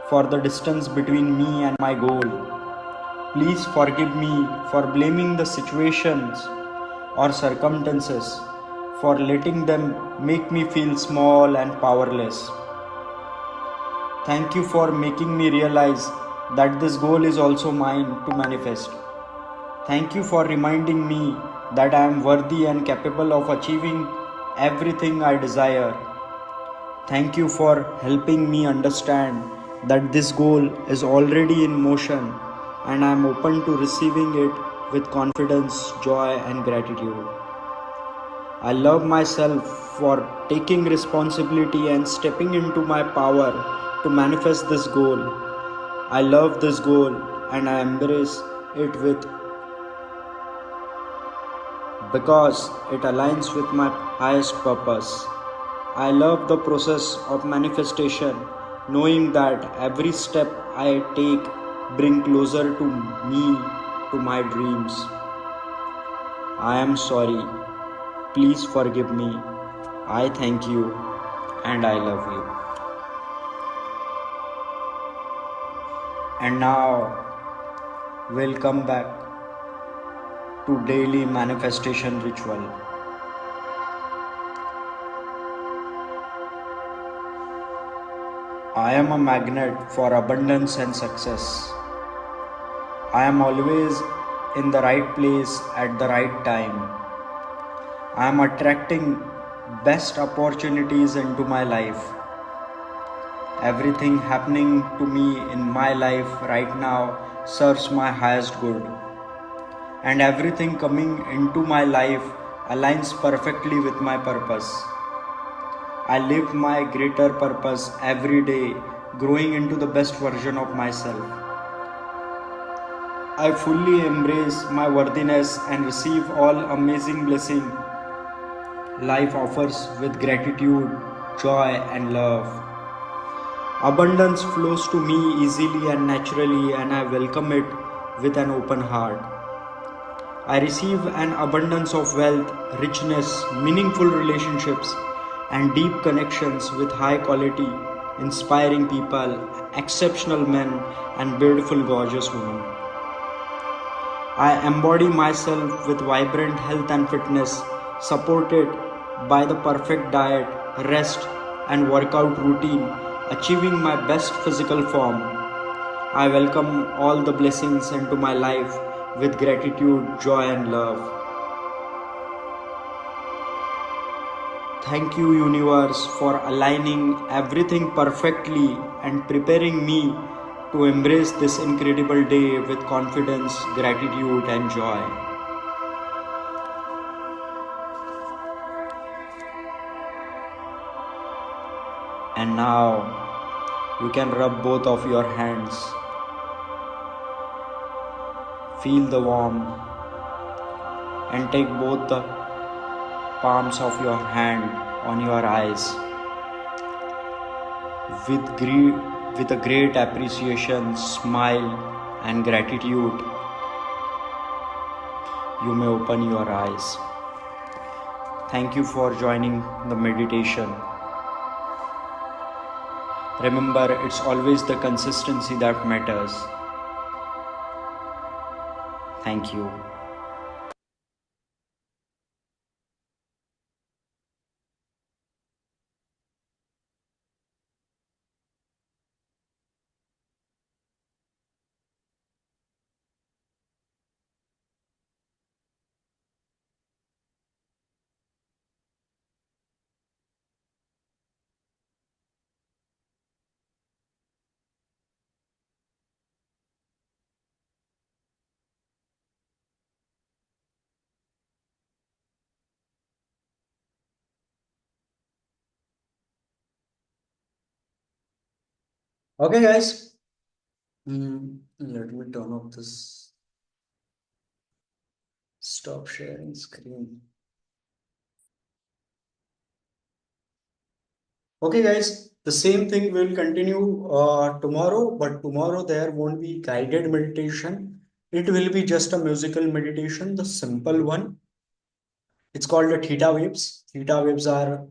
for the distance between me and my goal. Please forgive me for blaming the situations or circumstances, for letting them make me feel small and powerless. Thank you for making me realize that this goal is also mine to manifest. Thank you for reminding me that I am worthy and capable of achieving everything I desire. Thank you for helping me understand that this goal is already in motion and I am open to receiving it with confidence, joy, and gratitude. I love myself for taking responsibility and stepping into my power to manifest this goal. I love this goal and I embrace it with because it aligns with my highest purpose. I love the process of manifestation, knowing that every step I take brings closer to me, to my dreams. I am sorry. Please forgive me. I thank you and I love you. And now we'll come back to daily manifestation ritual. I am a magnet for abundance and success. I am always in the right place at the right time. I am attracting best opportunities into my life. Everything happening to me in my life right now serves my highest good. And everything coming into my life aligns perfectly with my purpose. I live my greater purpose every day, growing into the best version of myself. I fully embrace my worthiness and receive all amazing blessings life offers with gratitude, joy, and love. Abundance flows to me easily and naturally, and I welcome it with an open heart. I receive an abundance of wealth, richness, meaningful relationships, and deep connections with high quality, inspiring people, exceptional men, and beautiful, gorgeous women. I embody myself with vibrant health and fitness, supported by the perfect diet, rest, and workout routine, achieving my best physical form. I welcome all the blessings into my life with gratitude, joy, and love. Thank you, universe, for aligning everything perfectly and preparing me to embrace this incredible day with confidence, gratitude, and joy. And now you can rub both of your hands. Feel the warmth and take both the palms of your hand on your eyes. With a great appreciation, smile, and gratitude, you may open your eyes. Thank you for joining the meditation. Remember, it's always the consistency that matters. Thank you. Okay, guys. Let me turn off this. Stop sharing screen. Okay, guys, the same thing will continue tomorrow, but tomorrow there won't be guided meditation. It will be just a musical meditation, the simple one. It's called the theta waves. Theta waves are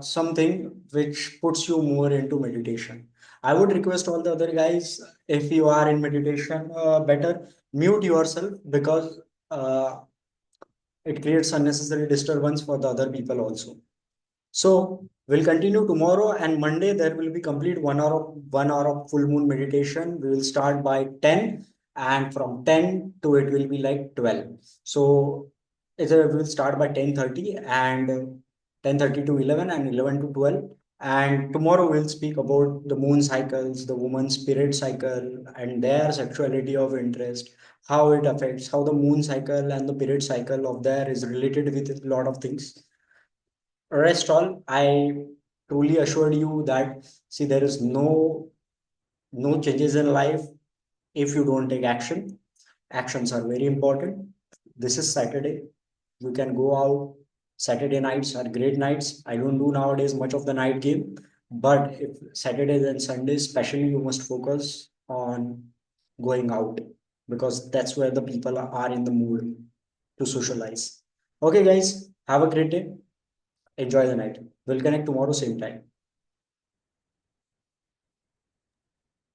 something which puts you more into meditation. I would request all the other guys, if you are in meditation, better mute yourself because uh, it creates unnecessary disturbance for the other people also. So we'll continue tomorrow and Monday. There will be complete 1 hour of full moon meditation. We will start by 10 and from 10 to it will be like 12. So we will start by 10:30 and 10:30 to 11 and 11 to 12. And tomorrow we'll speak about the moon cycles, the woman's spirit cycle and their sexuality of interest, how it affects, how the moon cycle and the period cycle of there is related with a lot of things. Rest all, I truly assured you that see there is no changes in life if you don't take action. Actions are very important. This is Saturday. You can go out. Saturday nights are great nights. I don't do nowadays much of the night game, but if Saturdays and Sundays, especially, you must focus on going out because that's where the people are in the mood to socialize. Okay, guys, have a great day. Enjoy the night. We'll connect tomorrow, same time.